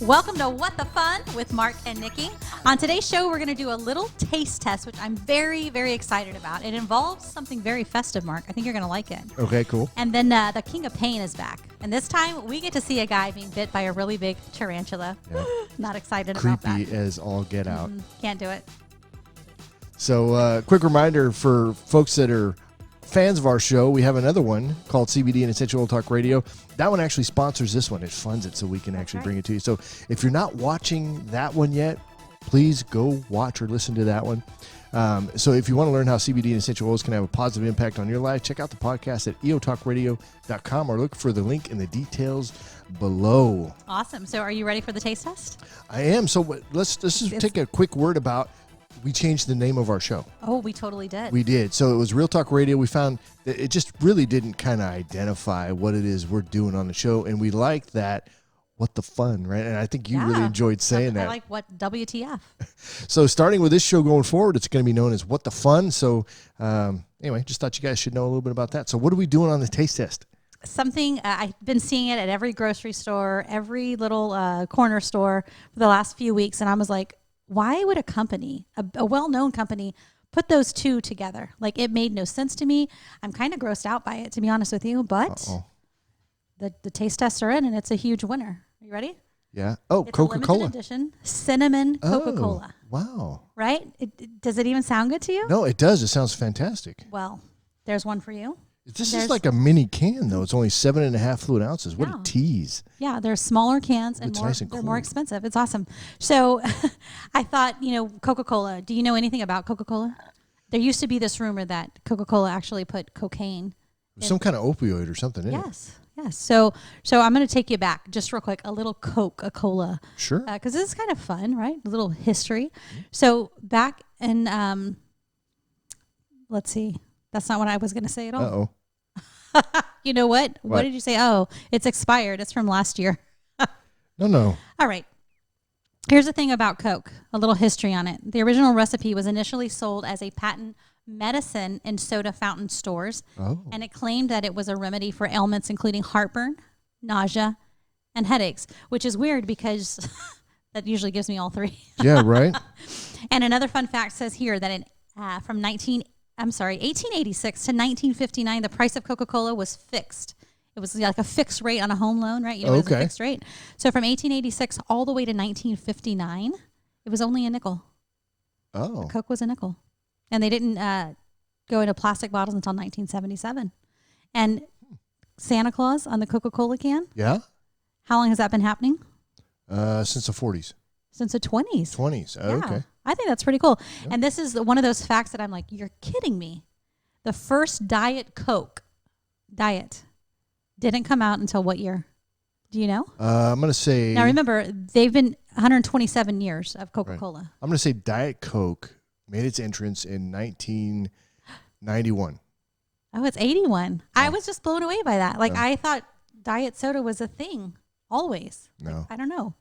Welcome to What the Fun with Mark and Nikki. On today's show, we're going to do a little taste test, which I'm very, very excited about. It involves something very festive, Mark. I think you're going to like it. Okay, cool. And then the King of Pain is back. And this time, we get to see a guy being bit by a really big tarantula. Yeah. Not excited about that. Creepy as all get out. Can't do it. So, quick reminder for folks that are fans of our show, we have another one called CBD and Essential Oil Talk Radio. That one actually sponsors this one. It funds it so we can actually bring it to you. So if you're not watching that one yet, please go watch or listen to that one. So if you want to learn how CBD and essential oils can have a positive impact on your life, check out the podcast at eotalkradio.com or look for the link in the details below. Awesome. So are you ready for the taste test? I am. So let's just take a quick word about, we changed the name of our show. Oh, we totally did. We did. So it was Real Talk Radio. We found that it just really didn't kind of identify what it is we're doing on the show. And we liked that, what the fun, right? And I think you really enjoyed saying that. I like what WTF. So starting with this show going forward, it's going to be known as What the Fun. So anyway, just thought you guys should know a little bit about that. So what are we doing on the taste test? Something, I've been seeing it at every grocery store, every little corner store for the last few weeks. And I was like, why would a company, a well-known company, put those two together? Like, it made no sense to me. I'm kind of grossed out by it, to be honest with you. But the taste tests are in, and it's a huge winner. Are you ready? Yeah. Oh, it's Coca-Cola. A limited edition cinnamon Coca-Cola. Oh, wow. Right? Does it even sound good to you? No, it does. It sounds fantastic. Well, there's one for you. This is like a mini can, though. It's only 7.5 fluid ounces. What a tease. Yeah, they're smaller cans and they're more expensive. It's awesome. So I thought, Coca-Cola. Do you know anything about Coca-Cola? There used to be this rumor that Coca-Cola actually put cocaine. Some kind of opioid or something in it. Yes. So I'm going to take you back just real quick, a little Coca-Cola. Sure. Because this is kind of fun, right? A little history. So back in, let's see. That's not what I was going to say at all. Uh-oh. You know what? What did you say? Oh, it's expired. It's from last year. No. All right. Here's the thing about Coke, a little history on it. The original recipe was initially sold as a patent medicine in soda fountain stores, and it claimed that it was a remedy for ailments including heartburn, nausea, and headaches, which is weird because that usually gives me all three. Yeah, right. And another fun fact says here that from 1886 to 1959, the price of Coca-Cola was fixed. It was like a fixed rate on a home loan, right? It was a fixed rate. So from 1886 all the way to 1959, it was only a nickel. Oh. Coke was a nickel. And they didn't go into plastic bottles until 1977. And Santa Claus on the Coca-Cola can? Yeah. How long has that been happening? Since the 40s. Since the 20s. 20s. Oh, yeah. Okay. I think that's pretty cool. Yep. And this is one of those facts that I'm like, you're kidding me. The first Diet Coke didn't come out until what year? Do you know? I'm going to say... Now remember, they've been 127 years of Coca-Cola. Right. I'm going to say Diet Coke made its entrance in 1991. Oh, it's 81. I was just blown away by that. Like, I thought diet soda was a thing always. No. Like, I don't know.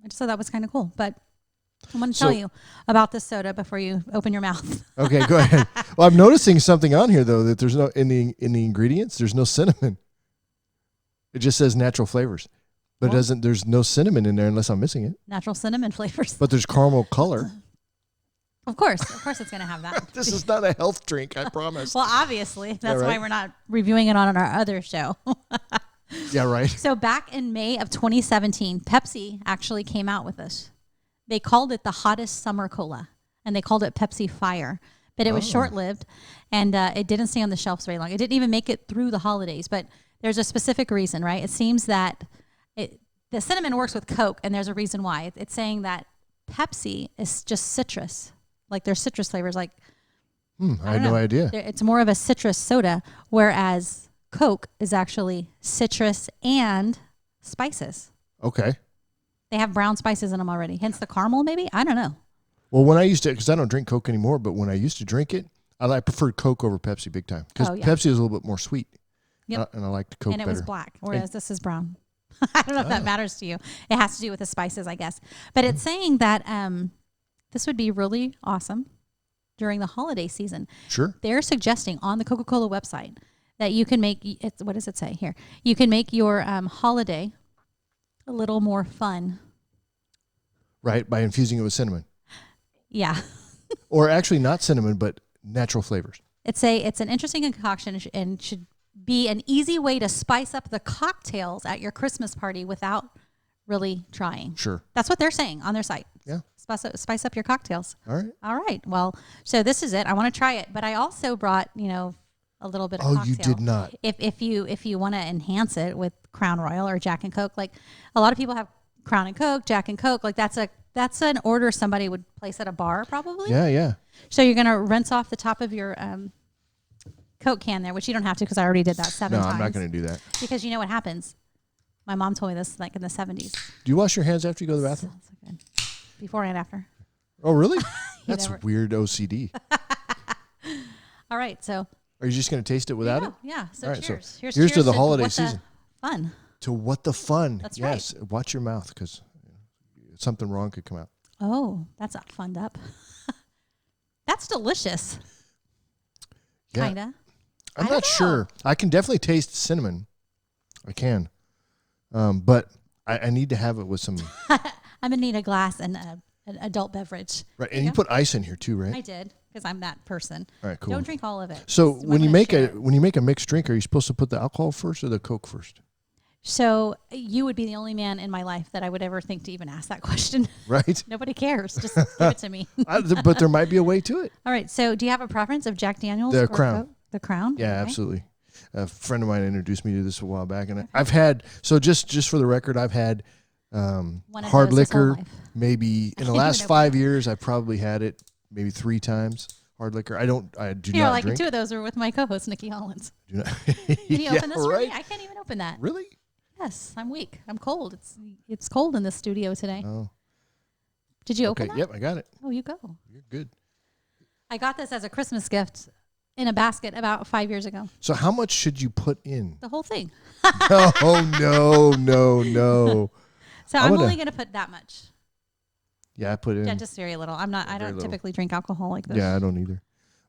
I just thought that was kind of cool. But I'm going to tell you about this soda before you open your mouth. Okay, go ahead. Well, I'm noticing something on here, though, that there's no, in the ingredients, there's no cinnamon. It just says natural flavors. But there's no cinnamon in there unless I'm missing it. Natural cinnamon flavors. But there's caramel color. Of course it's going to have that. This is not a health drink, I promise. Well, obviously. That's why we're not reviewing it on our other show. Yeah, right. So back in May of 2017, Pepsi actually came out with this. They called it the hottest summer cola, and they called it Pepsi Fire. But it was short-lived, and it didn't stay on the shelves very long. It didn't even make it through the holidays. But there's a specific reason, right? It seems that the cinnamon works with Coke, and there's a reason why. It's saying that Pepsi is just citrus. Like there's citrus flavors. Like I had no idea. It's more of a citrus soda, whereas Coke is actually citrus and spices. Okay. They have brown spices in them already. Hence the caramel, maybe? I don't know. Well, when I used to, because I don't drink Coke anymore, but when I used to drink it, I preferred Coke over Pepsi big time. Because Pepsi is a little bit more sweet. Yep. And I liked Coke better. And it was black, whereas this is brown. I don't know if that matters to you. It has to do with the spices, I guess. But it's saying that this would be really awesome during the holiday season. Sure. They're suggesting on the Coca-Cola website that you can make, what does it say here? You can make your holiday a little more fun Right, by infusing it with cinnamon. Yeah. Or actually not cinnamon, but natural flavors. It's an interesting concoction and should be an easy way to spice up the cocktails at your Christmas party without really trying. Sure. That's what they're saying on their site. Yeah. Spice up your cocktails. All right. All right. Well, so this is it. I want to try it, but I also brought, a little bit of cocktail. You did not. If you want to enhance it with Crown Royal or Jack and Coke, like a lot of people have Crown and Coke, Jack and Coke, like that's an order somebody would place at a bar probably. Yeah, yeah. So you're going to rinse off the top of your Coke can there, which you don't have to because I already did that 7 times. No, I'm not going to do that. Because you know what happens? My mom told me this like in the 70s. Do you wash your hands after you go to the bathroom? So good. Before and after. Oh, really? That's weird OCD. All right, so. Are you just going to taste it without it? Yeah, so all right, cheers. So here's to the holiday season. Fun. To what the fun. That's yes, right. Watch your mouth because something wrong could come out. Oh, that's not funned up. That's delicious. Yeah. Kind of. I'm not sure. I can definitely taste cinnamon. I can. But I need to have it with some. I'm going to need a glass and an adult beverage. Right. And you put ice in here too, right? I did because I'm that person. All right, cool. Don't drink all of it. So when you make a mixed drink, are you supposed to put the alcohol first or the Coke first? So you would be the only man in my life that I would ever think to even ask that question. Right. Nobody cares. Just give it to me. But there might be a way to it. All right. So do you have a preference of Jack Daniels or Crown? Coke? The Crown? Yeah, okay. Absolutely. A friend of mine introduced me to this a while back, and I've had, so just for the record, I've had hard liquor maybe in the last 5 years. I probably had it maybe 3 times. Hard liquor. I do not drink. 2 of those are with my co-host Nikki Hollins. Do not. Can you open this for me? I can't even open that. Really? Yes, I'm weak. I'm cold. It's cold in the studio today. Oh. Did you open that? Yep, I got it. Oh, you go. You're good. I got this as a Christmas gift in a basket about 5 years ago. So how much should you put in? The whole thing. No. So I'm only going to put that much. Yeah, I put in. Yeah, just very little. I don't typically drink alcohol like this. Yeah, I don't either.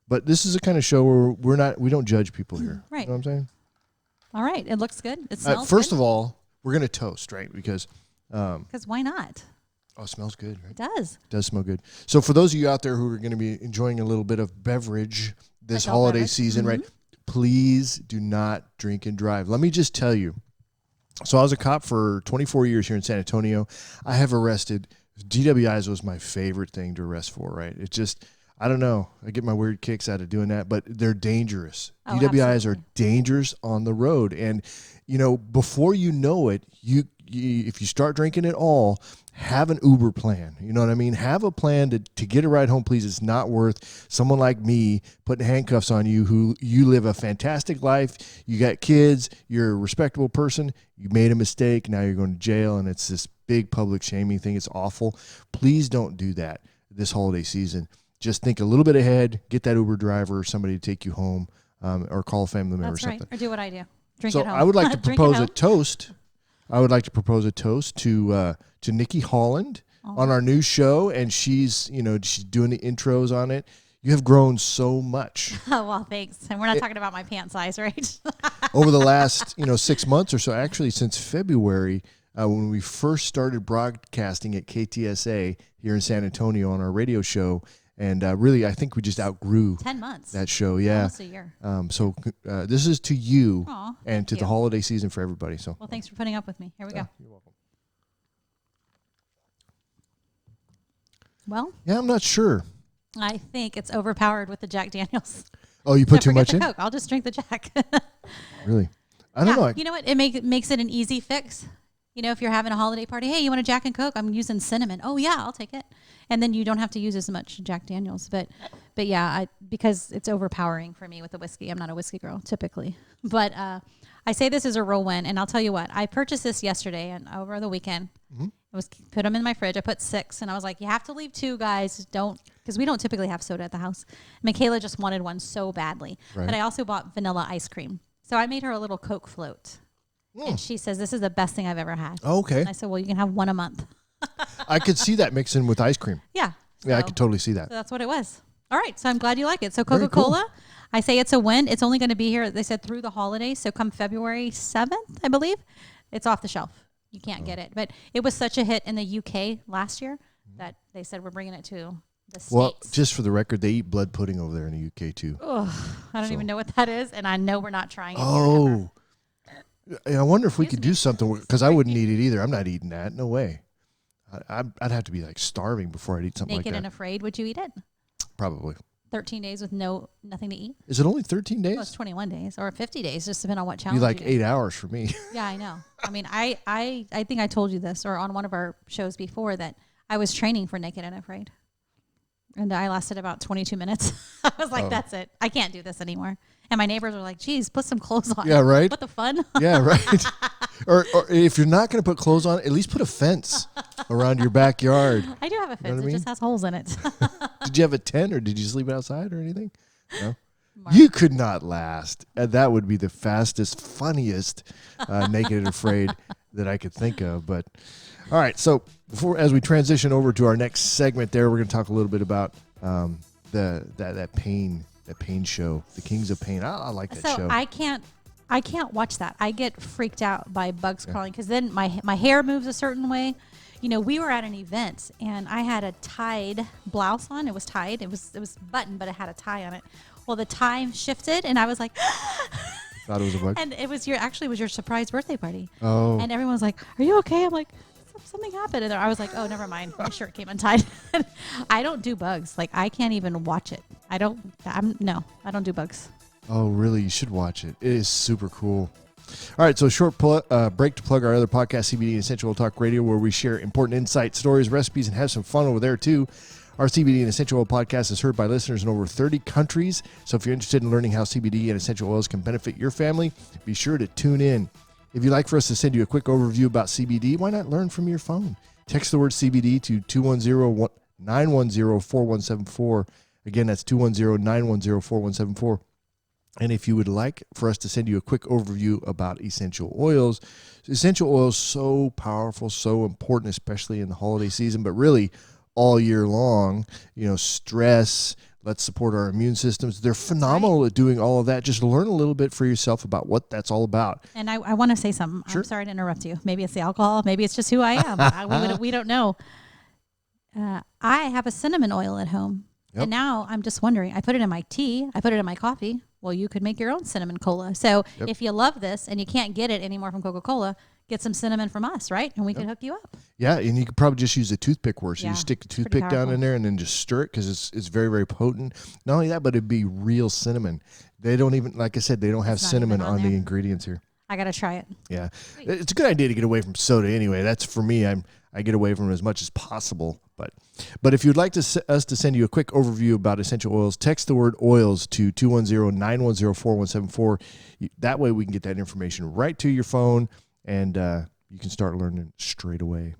But this is the kind of show where we don't judge people here. Right. You know what I'm saying? All right. It looks good. It smells First good. of all, we're going to toast, right? Because why not? Oh, it smells good, right? It does. It does smell good. So for those of you out there who are going to be enjoying a little bit of beverage this holiday season, right? Please do not drink and drive. Let me just tell you. So I was a cop for 24 years here in San Antonio. I have arrested. DWIs was my favorite thing to arrest for, right? It's just, I don't know. I get my weird kicks out of doing that, but they're dangerous. Oh, DWIs absolutely. are dangerous on the road. And, before you know it, if you start drinking at all, have an Uber plan. You know what I mean? Have a plan to get a ride home, please. It's not worth someone like me putting handcuffs on you who you live a fantastic life. You got kids. You're a respectable person. You made a mistake. Now you're going to jail, and it's this big public shaming thing. It's awful. Please don't do that this holiday season. Just think a little bit ahead. Get that Uber driver or somebody to take you home, or call a family member or something. Right. Or do what I do. Drink so at home. I would like to propose a toast. I would like to propose a toast to Nikki Holland on our new show, and she's doing the intros on it. You have grown so much. Oh, well, thanks. And we're not talking about my pant size, right? Over the last 6 months or so, actually since February, when we first started broadcasting at KTSA here in San Antonio on our radio show. And really, I think we just outgrew 10 months. That show. Yeah. Almost a year. So this is to you and to you. the holiday season for everybody. So. Well, thanks for putting up with me. Here we go. You're welcome. Well. Yeah, I'm not sure. I think it's overpowered with the Jack Daniels. Oh, you put too much in? Coke. I'll just drink the Jack. Really? I don't know. You know what? It makes it an easy fix. If you're having a holiday party, hey, you want a Jack and Coke? I'm using cinnamon. Oh yeah, I'll take it. And then you don't have to use as much Jack Daniels. But yeah, because it's overpowering for me with the whiskey. I'm not a whiskey girl typically. But I say this is a real win, and I'll tell you what. I purchased this yesterday and over the weekend. Mm-hmm. Put them in my fridge. I put 6, and I was like, you have to leave 2, guys. Because we don't typically have soda at the house. Michaela just wanted one so badly. Right. But I also bought vanilla ice cream. So I made her a little Coke float. And she says, this is the best thing I've ever had. Oh, okay. And I said, well, you can have one a month. I could see that mixing with ice cream. Yeah. Yeah, I could totally see that. So that's what it was. All right. So I'm glad you like it. So Coca-Cola, cool. I say it's a win. It's only going to be here, they said, through the holidays. So come February 7th, I believe, it's off the shelf. You can't get it. But it was such a hit in the UK last year that they said we're bringing it to the States. Well, just for the record, they eat blood pudding over there in the UK too. Ugh, I don't even know what that is, and I know we're not trying it here Oh, I wonder if we Excuse could me. do something, because I wouldn't eat it either. I'm not eating that. No way. I'd have to be like starving before I'd eat something Naked like and that. Afraid, would you eat it? Probably. 13 days with nothing to eat? Is it only 13 days? Well, it's 21 days or 50 days, just depending on what Be challenge like you do. 8 hours for me. Yeah, I know. I mean, I think I told you this or on one of our shows before that I was training for Naked and Afraid. And I lasted about 22 minutes. I was like, that's it. I can't do this anymore. And my neighbors were like, geez, put some clothes on. Yeah, right? What the fun? Yeah, right. or if you're not going to put clothes on, at least put a fence around your backyard. I do have a fence. what I It just has holes in it. Did you have a tent, or did you sleep outside or anything? No. Mark. You could not last. That would be the fastest, funniest Naked and Afraid that I could think of. But all right, so as we transition over to our next segment, there we're going to talk a little bit about that pain show, The Kings of Pain. I like that show. I can't watch that. I get freaked out by bugs crawling because then my hair moves a certain way. You know, we were at an event and I had a tied blouse on. It was tied. It was buttoned, but it had a tie on it. Well, the tie shifted and I was like, Thought it was a bug. and it was your surprise birthday party. Oh. And everyone was like, "Are you okay?" I'm like, something happened. And I was like, "Oh, never mind. My shirt came untied." I don't do bugs. Like I can't even watch it. I don't do bugs. Oh, really? You should watch it. It is super cool. All right, so short break to plug our other podcast, CBD and Essential Oil Talk Radio, where we share important insights, stories, recipes, and have some fun over there, too. Our CBD and Essential Oil podcast is heard by listeners in over 30 countries. So if you're interested in learning how CBD and essential oils can benefit your family, be sure to tune in. If you'd like for us to send you a quick overview about CBD, why not learn from your phone? Text the word CBD to 210-910-4174. Again, that's 210-910-4174. And if you would like for us to send you a quick overview about essential oils so powerful, so important, especially in the holiday season, but really all year long. You know, stress, let's support our immune systems. They're phenomenal at doing all of that. Just learn a little bit for yourself about what that's all about. And I want to say something. Sure. I'm sorry to interrupt you. Maybe it's the alcohol. Maybe it's just who I am. We don't know. I have a cinnamon oil at home. Yep. And now I'm just wondering, I put it in my tea. I put it in my coffee. Well, you could make your own cinnamon cola. So if you love this and you can't get it anymore from Coca-Cola, get some cinnamon from us, right? And we can hook you up. Yeah, and you could probably just use a toothpick work. So you stick the pretty toothpick down powerful. in there and then just stir it because it's very, very potent. Not only that, but it'd be real cinnamon. They don't even, like I said, they don't have It's not cinnamon even on on the there. ingredients here. I got to try it. Yeah, it's a good idea to get away from soda anyway. That's for me. I get away from it as much as possible. But if you'd like us to send you a quick overview about essential oils, text the word oils to 210-910-4174. That way we can get that information right to your phone, and you can start learning straight away.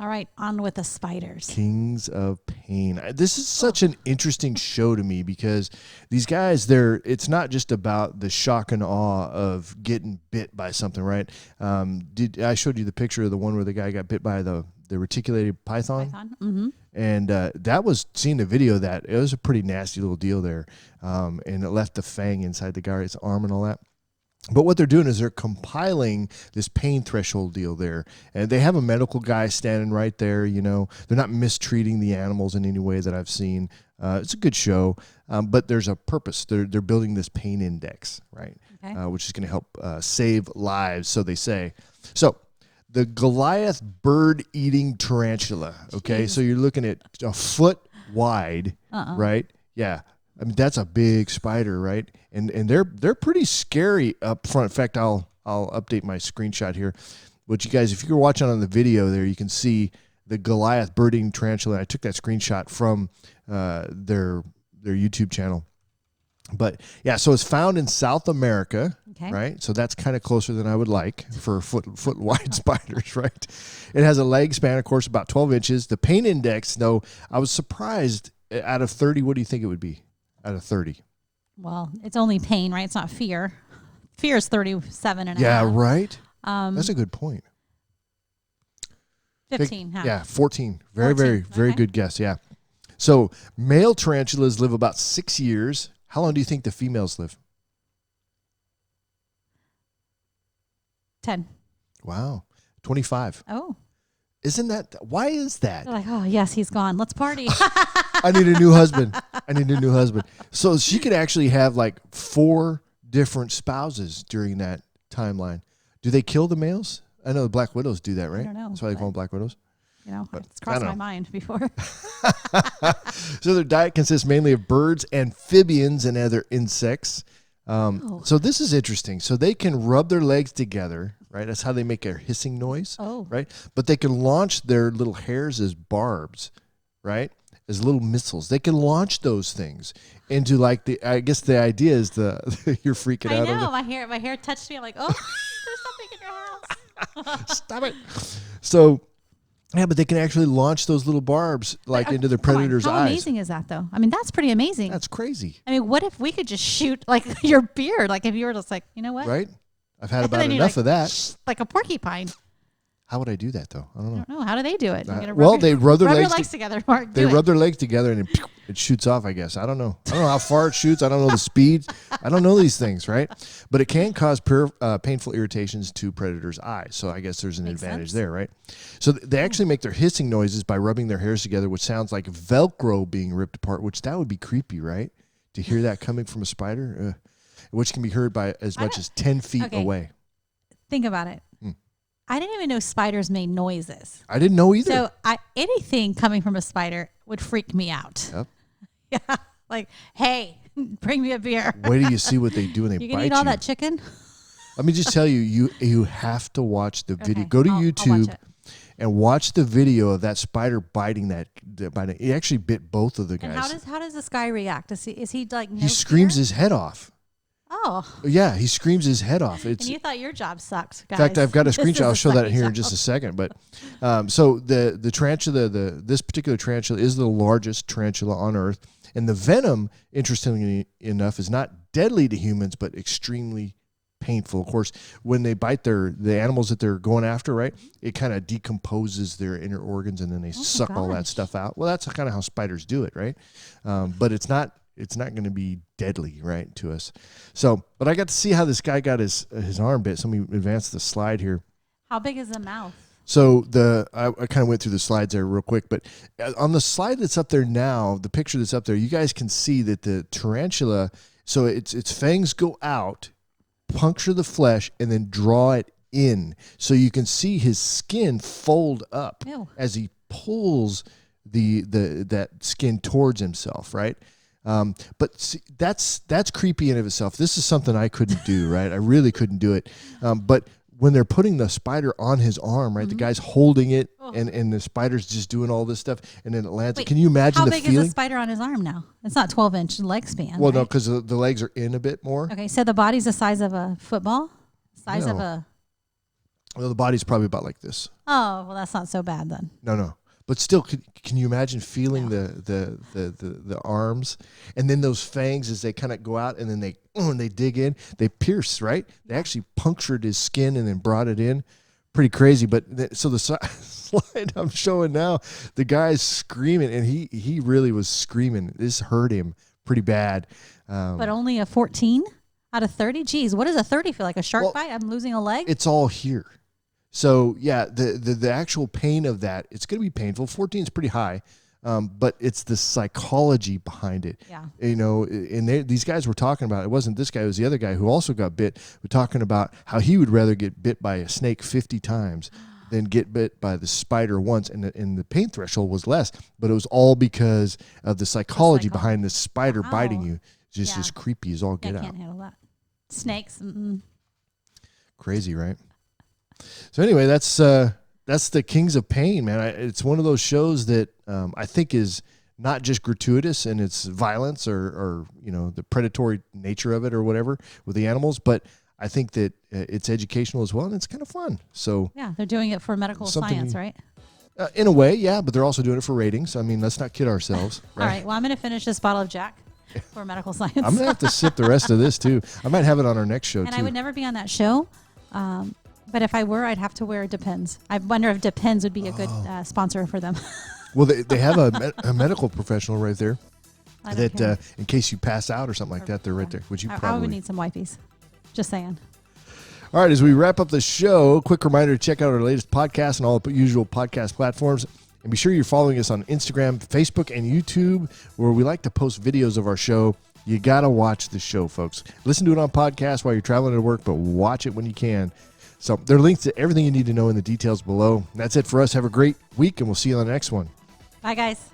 All right, on with the spiders. Kings of Pain. This is such an interesting show to me because these guys, it's not just about the shock and awe of getting bit by something, right? I showed you the picture of the one where the guy got bit by the reticulated python? Mm-hmm. And that was, seeing the video of that, it was a pretty nasty little deal there. And it left the fang inside the guy's arm and all that. But what they're doing is they're compiling this pain threshold deal there. And they have a medical guy standing right there, you know. They're not mistreating the animals in any way that I've seen. It's a good show, but there's a purpose. They're building this pain index, right, which is going to help save lives, so they say. So the Goliath bird-eating tarantula, okay? Jeez. So you're looking at a foot wide, right? Yeah. I mean, that's a big spider, right? And they're pretty scary up front. In fact, I'll update my screenshot here. But you guys, if you're watching on the video there, you can see the Goliath bird-eating tarantula. I took that screenshot from their YouTube channel. But yeah, so it's found in South America, right? So that's kind of closer than I would like for foot wide spiders, right? It has a leg span, of course, about 12 inches. The pain index, though, I was surprised. Out of 30, what do you think it would be? Out of 30. Well, it's only pain, right? It's not fear. Fear is 37 and a Yeah, half. right? That's a good point. 15. Yeah, 14. Very, 14. very Okay. good guess, yeah. So male tarantulas live about 6 years. How long do you think the females live? 10. Wow. 25. Oh. Isn't that, why is that? They're like, oh, yes, he's gone. Let's party. I need a new husband. So she could actually have like 4 different spouses during that timeline. Do they kill the males? I know the Black Widows do that, right? I don't know. That's why they call them Black Widows. You know, it's crossed my mind before. So their diet consists mainly of birds, amphibians, and other insects. So this is interesting. So they can rub their legs together, right? That's how they make a hissing noise, right? But they can launch their little hairs as barbs, right? As little missiles. They can launch those things into like I guess the idea is you're freaking out. I know. My hair touched me. I'm like, oh, there's something in your house. Stop it. So, yeah, but they can actually launch those little barbs like into the predator's eyes. How amazing is that, though? I mean, that's pretty amazing. That's crazy. I mean, what if we could just shoot like your beard? Like if you were just like, you know what? Right? I've had about enough of that. Like a porcupine. How would I do that, though? I don't know. How do they do it? They rub their legs together. Mark, they rub their legs together and it shoots off, I guess. I don't know. I don't know how far it shoots. I don't know the speed. I don't know these things, right? But it can cause painful irritations to predators' eyes. So I guess there's an advantage there, right? So they actually make their hissing noises by rubbing their hairs together, which sounds like Velcro being ripped apart, which that would be creepy, right? To hear that coming from a spider, which can be heard by as much as 10 feet away. Think about it. I didn't even know spiders made noises. I didn't know either. So anything coming from a spider would freak me out. Yep. Yeah. Like, hey, bring me a beer. Wait till you see what they do when they bite you. You can eat all that chicken? Let me just tell you, you have to watch the video. Go to YouTube and watch the video of that spider biting that. He actually bit both of the guys. And how does this guy react? Is he like he screams his head off. Oh. Yeah, he screams his head off. And you thought your job sucked, guys. In fact, I've got a screenshot. I'll show that here in just a second. But so the tarantula, this particular tarantula is the largest tarantula on Earth. And the venom, interestingly enough, is not deadly to humans, but extremely painful. Of course, when they bite the animals that they're going after, right, it kind of decomposes their inner organs and then they suck all that stuff out. Well, that's kind of how spiders do it, right? But it's not going to be deadly, right, to us. So, but I got to see how this guy got his arm bit. So let me advance the slide here. How big is the mouth? So I kind of went through the slides there real quick, but on the slide that's up there now, the picture that's up there, you guys can see that the tarantula, so its fangs go out, puncture the flesh, and then draw it in. So you can see his skin fold up as he pulls that skin towards himself, right? But see, that's creepy in of itself. This is something I couldn't do, right? I really couldn't do it. But when they're putting the spider on his arm, right, the guy's holding it, and the spider's just doing all this stuff, and then it lands. Wait, can you imagine the feeling? How big is the spider on his arm now? It's not 12-inch leg span. Well, right? No, because the legs are in a bit more. Okay, so the body's the size of a football? Well, the body's probably about like this. Oh, well, that's not so bad then. No. But still, can you imagine feeling the arms and then those fangs as they kind of go out and then they dig in, they pierce, right? They actually punctured his skin and then brought it in. Pretty crazy. But so the slide I'm showing now, the guy's screaming and he really was screaming. This hurt him pretty bad. But only a 14 out of 30? Geez, what does a 30 feel like? A shark bite? I'm losing a leg? It's all here. So, yeah, the actual pain of that, it's going to be painful. 14 is pretty high, but it's the psychology behind it. Yeah. You know, and these guys were talking about, it wasn't this guy, it was the other guy who also got bit. We're talking about how he would rather get bit by a snake 50 times than get bit by the spider once, and the pain threshold was less, but it was all because of the psychology behind the spider biting you. It's just as creepy as all get out. I can't handle that. Snakes. Crazy, right? So anyway, that's the Kings of Pain, man. It's one of those shows that I think is not just gratuitous in its violence or the predatory nature of it or whatever with the animals, but I think that it's educational as well, and it's kind of fun. So yeah, they're doing it for medical science, right? In a way, yeah, but they're also doing it for ratings. I mean, let's not kid ourselves. Right? All right, well, I'm going to finish this bottle of Jack for medical science. I'm going to have to sip the rest of this, too. I might have it on our next show, and I would never be on that show. But if I were, I'd have to wear Depends. I wonder if Depends would be a good sponsor for them. Well, they have a medical professional right there that in case you pass out or something like that, they're right there. Would you probably? I would need some wipes. Just saying. All right, as we wrap up the show, quick reminder to check out our latest podcast on all the usual podcast platforms. And be sure you're following us on Instagram, Facebook, and YouTube, where we like to post videos of our show. You got to watch the show, folks. Listen to it on podcast while you're traveling to work, but watch it when you can. So there are links to everything you need to know in the details below. And that's it for us. Have a great week, and we'll see you on the next one. Bye, guys.